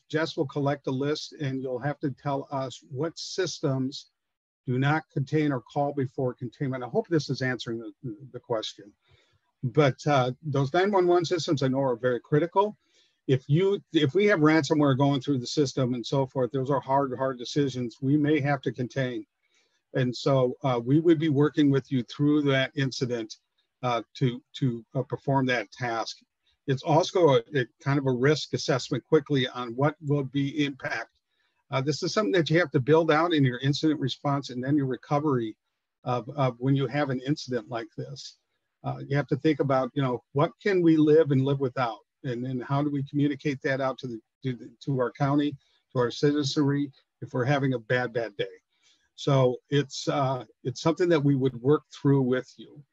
Jess will collect a list and you'll have to tell us what systems do not contain or call before containment. I hope this is answering the question. But those 911 systems I know are very critical. If we have ransomware going through the system and so forth, those are hard decisions we may have to contain. And so we would be working with you through that incident to perform that task. It's also a kind of a risk assessment quickly on what will be impact. This is something that you have to build out in your incident response and then your recovery of when you have an incident like this. You have to think about, what can we live and live without? And then how do we communicate that out to our county, to our citizenry, if we're having a bad day? So it's something that we would work through with you.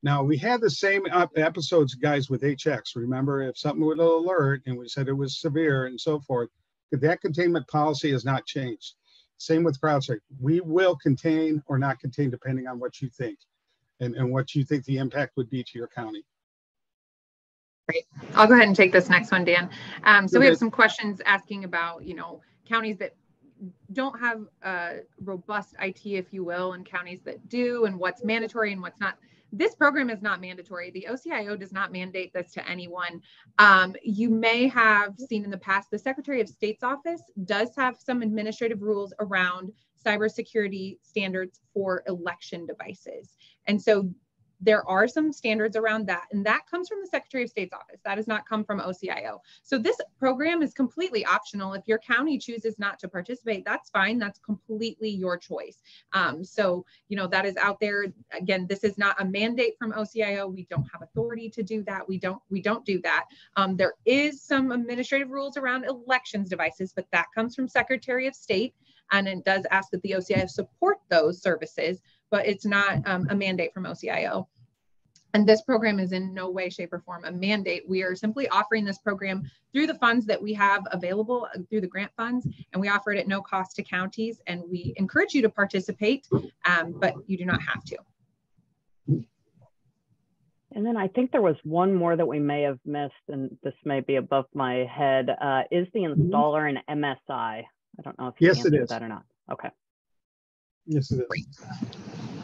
Now, we had the same episodes, guys, with HX. Remember, if something would alert and we said it was severe and so forth, that containment policy has not changed. Same with Crowdstrike. We will contain or not contain depending on what you think and what you think the impact would be to your county. Great. I'll go ahead and take this next one, Dan. So we have some questions asking about, counties that don't have robust IT, if you will, and counties that do, and what's mandatory and what's not. This program is not mandatory. The OCIO does not mandate this to anyone. You may have seen in the past, the Secretary of State's office does have some administrative rules around cybersecurity standards for election devices. And so there are some standards around that, and that comes from the Secretary of State's office. That does not come from OCIO. So this program is completely optional. If your county chooses not to participate, that's fine. That's completely your choice. So, that is out there. Again, this is not a mandate from OCIO. We don't have authority to do that. We don't do that. There is some administrative rules around elections devices, but that comes from Secretary of State, and it does ask that the OCIO support those services, but it's not a mandate from OCIO. And this program is in no way, shape, or form a mandate. We are simply offering this program through the funds that we have available through the grant funds, and we offer it at no cost to counties, and we encourage you to participate, but you do not have to. And then I think there was one more that we may have missed, and this may be above my head. Is the installer an MSI? I don't know if you answered that or not. Okay. Yes, it is.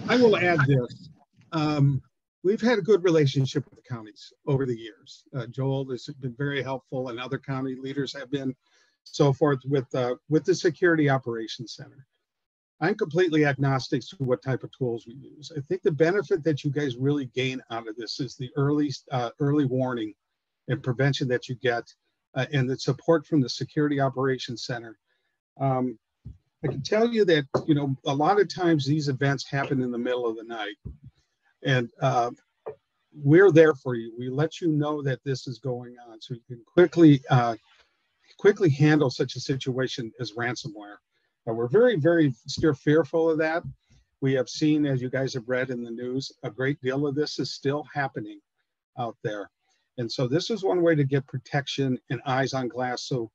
I will add this. We've had a good relationship with the counties over the years. Joel has been very helpful, and other county leaders have been, so forth, with the Security Operations Center. I'm completely agnostic to what type of tools we use. I think the benefit that you guys really gain out of this is the early warning and prevention that you get, and the support from the Security Operations Center. I can tell you that, a lot of times these events happen in the middle of the night, and we're there for you. We let you know that this is going on, so you can quickly handle such a situation as ransomware. We're very, very still fearful of that. We have seen, as you guys have read in the news, a great deal of this is still happening out there. And so this is one way to get protection and eyes on glass so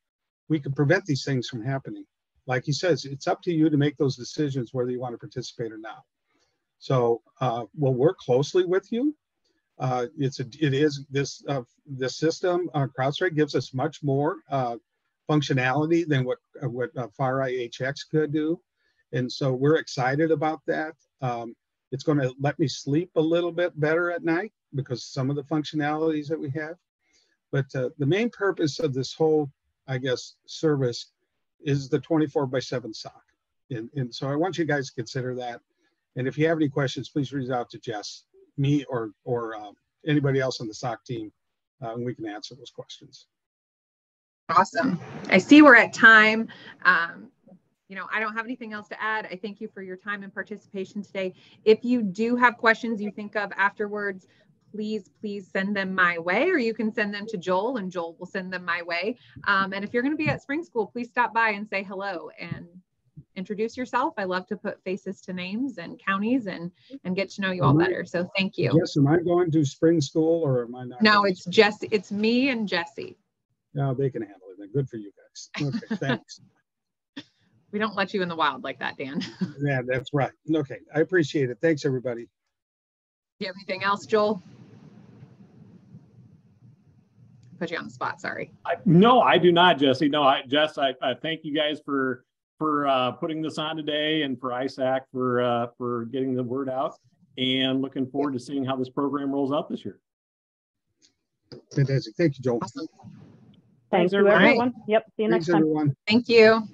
we can prevent these things from happening. Like he says, it's up to you to make those decisions whether you want to participate or not. So we'll work closely with you. This system, Crowdstrike, gives us much more functionality than what FireEye HX could do, and so we're excited about that. It's going to let me sleep a little bit better at night because some of the functionalities that we have. But the main purpose of this whole, service is the 24/7 SOC. And so I want you guys to consider that. And if you have any questions, please reach out to Jess, me, or anybody else on the SOC team, and we can answer those questions. Awesome. I see we're at time. I don't have anything else to add. I thank you for your time and participation today. If you do have questions you think of afterwards, please send them my way, or you can send them to Joel, and Joel will send them my way. And if you're going to be at Spring School, please stop by and say hello and introduce yourself. I love to put faces to names and counties and get to know you all better. So thank you. Yes, am I going to spring school or am I not? No, it's Jesse. It's me and Jesse. No, they can handle it. Good for you guys. Okay, thanks. We don't let you in the wild like that, Dan. Yeah, that's right. Okay, I appreciate it. Thanks, everybody. Do you have anything else, Joel? Put you on the spot, sorry. No, I do not, Jesse. No, Jess, I thank you guys for putting this on today, and for ISAC for getting the word out, and looking forward to seeing how this program rolls out this year. Fantastic. Thank you, Joel. Awesome. Thank you, everyone. Yep. See you next time. Everyone. Thank you.